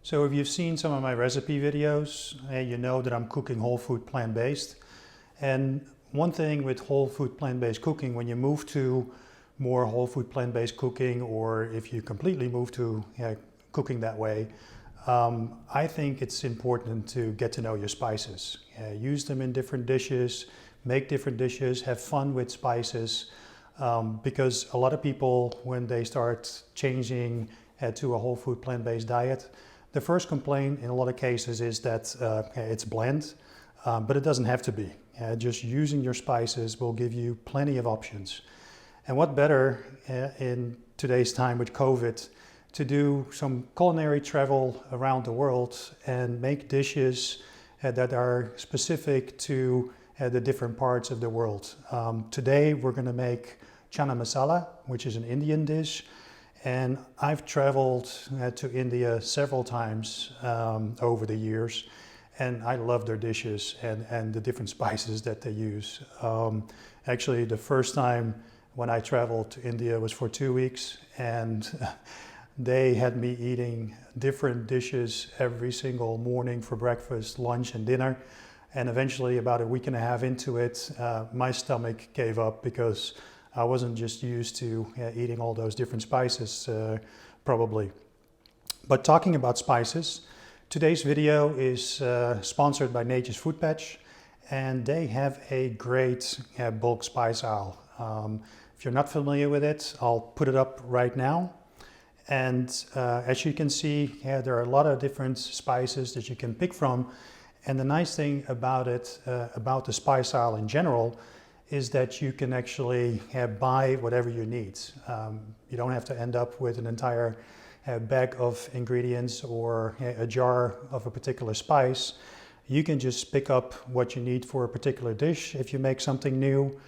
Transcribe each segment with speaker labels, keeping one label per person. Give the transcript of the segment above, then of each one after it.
Speaker 1: So if you've seen some of my recipe videos, you know that I'm cooking whole food plant-based. And one thing with whole food plant-based cooking, when you move to more whole food plant-based cooking, or if you completely move to cooking that way, I think it's important to get to know your spices. Use them in different dishes, make different dishes, have fun with spices. Because a lot of people, when they start changing to a whole food plant-based diet, the first complaint in a lot of cases is that it's bland, but it doesn't have to be. Just using your spices will give you plenty of options. And what better in today's time with COVID to do some culinary travel around the world and make dishes that are specific to the different parts of the world. Today we're going to make Chana Masala, which is an Indian dish. And I've traveled to India several times over the years, and I love their dishes and the different spices that they use. Actually, the first time when I traveled to India was for 2 weeks, and they had me eating different dishes every single morning for breakfast, lunch, and dinner. And eventually, about a week and a half into it, my stomach gave up because I wasn't just used to eating all those different spices, probably. But talking about spices, today's video is sponsored by Nature's Food Patch, and they have a great bulk spice aisle. If you're not familiar with it, I'll put it up right now. And as you can see, there are a lot of different spices that you can pick from. And the nice thing about it, about the spice aisle in general, is that you can actually buy whatever you need. You don't have to end up with an entire bag of ingredients or a jar of a particular spice. You can just pick up what you need for a particular dish if you make something new.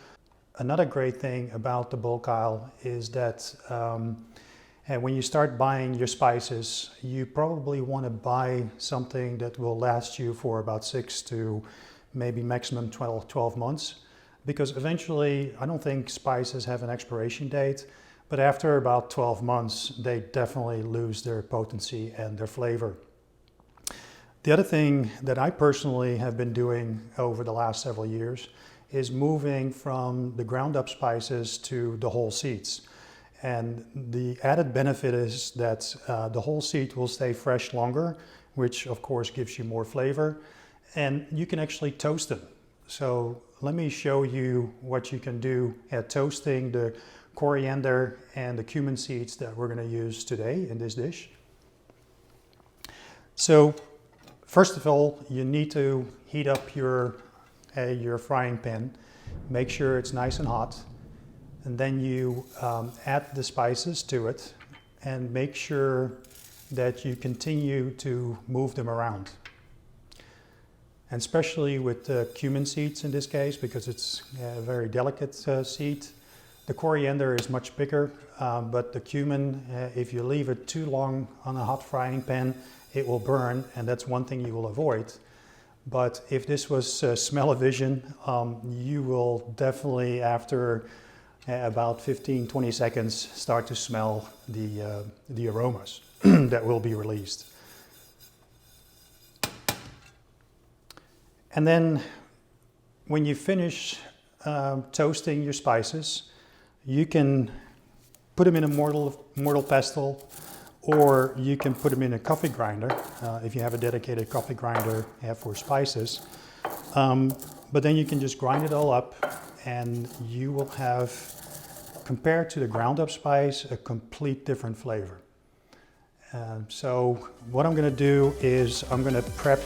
Speaker 1: Another great thing about the bulk aisle is that when you start buying your spices, you probably want to buy something that will last you for about 6 to maybe maximum 12 months. Because eventually, I don't think spices have an expiration date, but after about 12 months, they definitely lose their potency and their flavor. The other thing that I personally have been doing over the last several years is moving from the ground up spices to the whole seeds. And the added benefit is that the whole seed will stay fresh longer, which of course gives you more flavor, and you can actually toast them. So let me show you what you can do at toasting the coriander and the cumin seeds that we're going to use today in this dish. So first of all, you need to heat up your frying pan. Make sure it's nice and hot. And then you add the spices to it and make sure that you continue to move them around. And especially with the cumin seeds in this case, because it's a very delicate seed. The coriander is much bigger, but the cumin, if you leave it too long on a hot frying pan, it will burn, and that's one thing you will avoid. But if this was smell-o-vision, you will definitely, after about 15-20 seconds, start to smell the aromas that will be released. And then when you finish toasting your spices, you can put them in a mortar pestle, or you can put them in a coffee grinder if you have a dedicated coffee grinder for spices. But then you can just grind it all up, and you will have, compared to the ground up spice, a complete different flavor. So what I'm going to do is I'm going to prep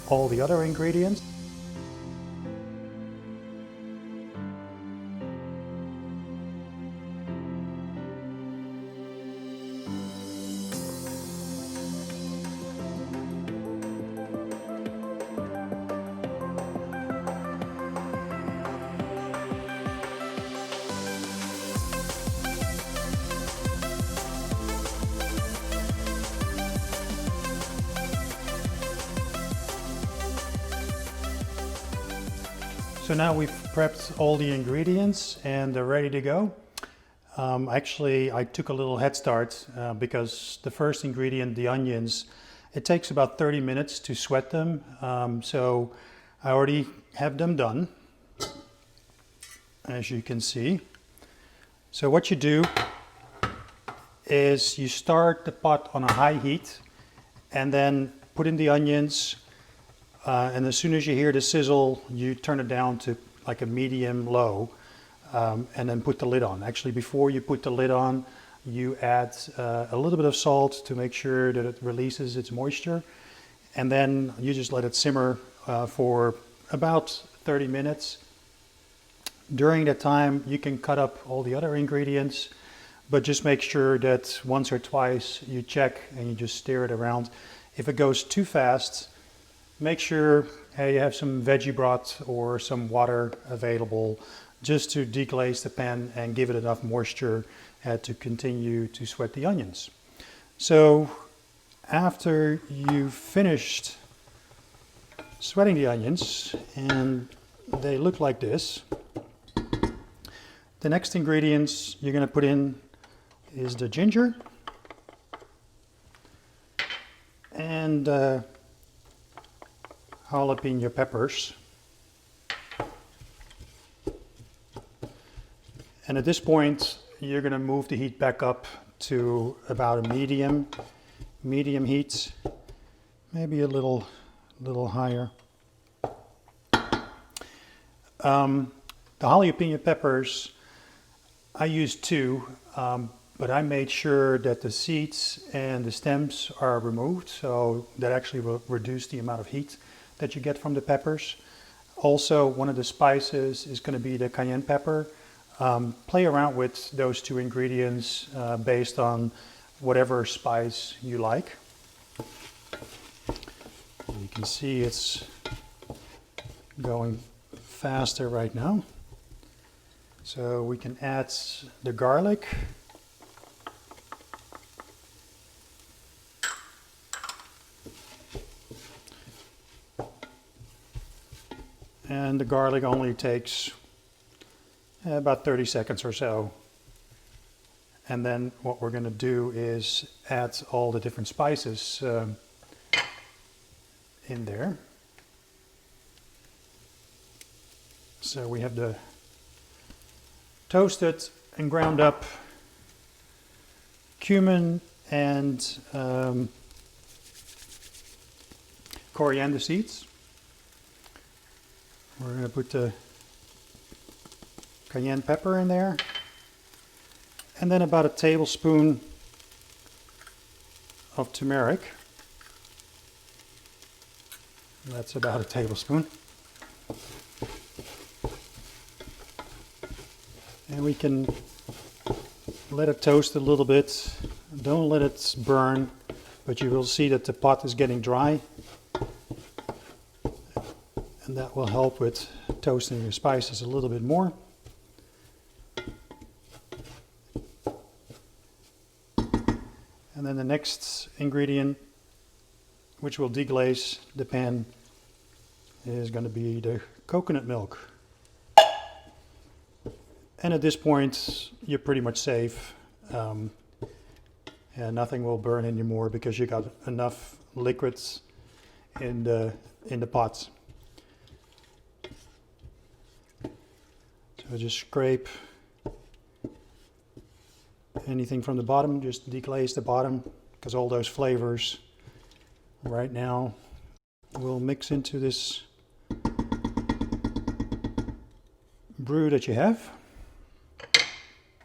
Speaker 1: all the other ingredients. So now we've prepped all the ingredients and they're ready to go. Actually, I took a little head start because the first ingredient, the onions, It takes about 30 minutes to sweat them, so I already have them done, as you can see. So what you do is you start the pot on a high heat and then put in the onions, and as soon as you hear the sizzle, you turn it down to like a medium low, and then put the lid on. Actually, before you put the lid on, you add a little bit of salt to make sure that it releases its moisture, and then you just let it simmer for about 30 minutes. During that time, you can cut up all the other ingredients, but just make sure that once or twice you check and you just stir it around. If it goes too fast, make sure you have some veggie broth or some water available just to deglaze the pan and give it enough moisture to continue to sweat the onions. So after you've finished sweating the onions and they look like this, the next ingredients you're going to put in is the ginger and jalapeno peppers. And at this point, you're going to move the heat back up to about a medium heat, maybe a little higher. The jalapeno peppers, I used 2, but I made sure that the seeds and the stems are removed, so that actually will reduce the amount of heat that you get from the peppers. Also, one of the spices is going to be the cayenne pepper. Play around with those 2 ingredients based on whatever spice you like. You can see it's going faster right now. So we can add the garlic. And the garlic only takes about 30 seconds or so. And then what we're going to do is add all the different spices in there. So we have the toasted and ground up cumin and coriander seeds. We're going to put the cayenne pepper in there, and then about a tablespoon of turmeric. That's about a tablespoon. And we can let it toast a little bit. Don't let it burn, but you will see that the pot is getting dry. And that will help with toasting your spices a little bit more. And then the next ingredient, which will deglaze the pan, is going to be the coconut milk. And at this point, you're pretty much safe. And nothing will burn anymore because you got enough liquids in the pots. So just scrape anything from the bottom, just deglaze the bottom, because all those flavors right now will mix into this brew that you have.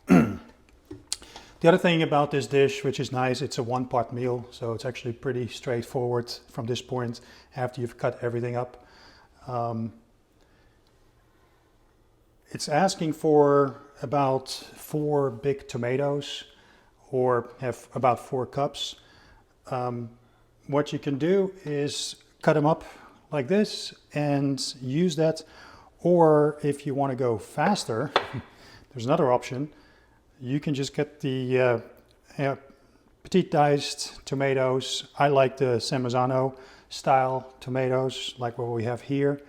Speaker 1: The other thing about this dish, which is nice, it's a 1-pot meal, so it's actually pretty straightforward from this point after you've cut everything up. It's asking for about 4 big tomatoes, or have about 4 cups. What you can do is cut them up like this and use that, or if you want to go faster, there's another option. You can just get the petite diced tomatoes. I like the Marzano style tomatoes, like what we have here.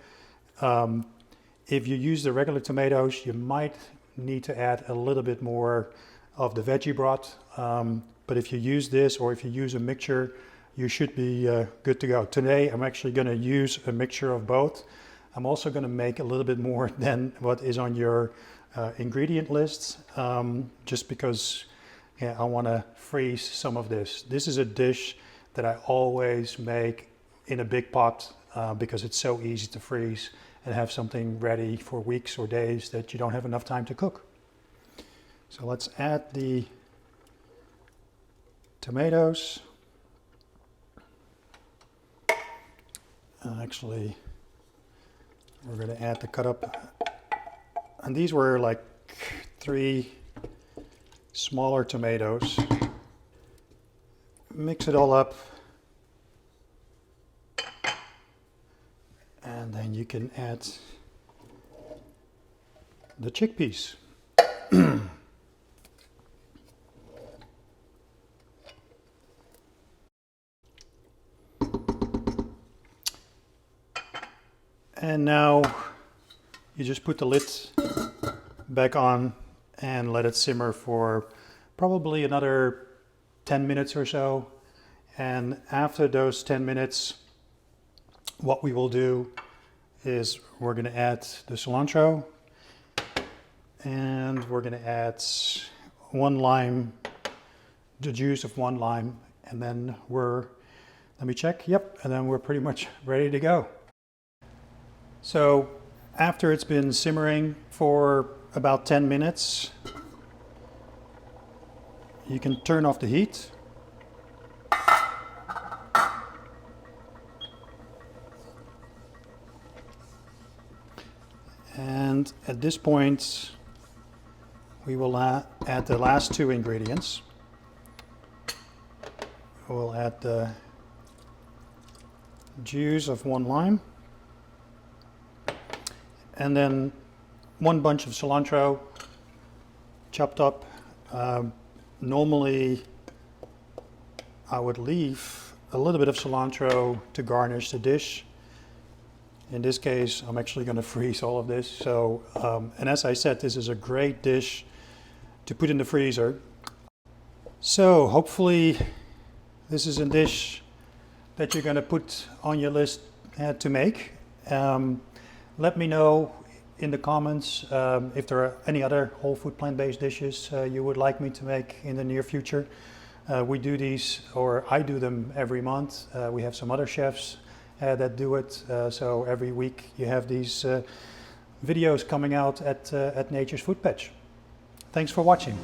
Speaker 1: If you use the regular tomatoes, you might need to add a little bit more of the veggie broth. But if you use this, or if you use a mixture, you should be good to go. Today I'm actually going to use a mixture of both. I'm also going to make a little bit more than what is on your ingredient list, just because I want to freeze some of this. This is a dish that I always make in a big pot because it's so easy to freeze and have something ready for weeks or days that you don't have enough time to cook. So let's add the tomatoes. Actually, we're going to add the cut up, and these were like 3 smaller tomatoes. Mix it all up, and then you can add the chickpeas. And now you just put the lid back on and let it simmer for probably another 10 minutes or so. And after those 10 minutes, what we will do is we're going to add the cilantro, and we're going to add 1 lime, the juice of 1 lime, and then let me check, yep, and then we're pretty much ready to go. So after it's been simmering for about 10 minutes, you can turn off the heat. And at this point, we will add the last 2 ingredients. We'll add the juice of 1 lime. And then 1 bunch of cilantro, chopped up. Normally, I would leave a little bit of cilantro to garnish the dish. In this case, I'm actually going to freeze all of this. So, and as I said, this is a great dish to put in the freezer. So hopefully, this is a dish that you're going to put on your list to make. Let me know in the comments if there are any other whole food plant-based dishes you would like me to make in the near future. We do these, or I do them every month. We have some other chefs that do it. So every week you have these videos coming out at Nature's Food Patch. Thanks for watching.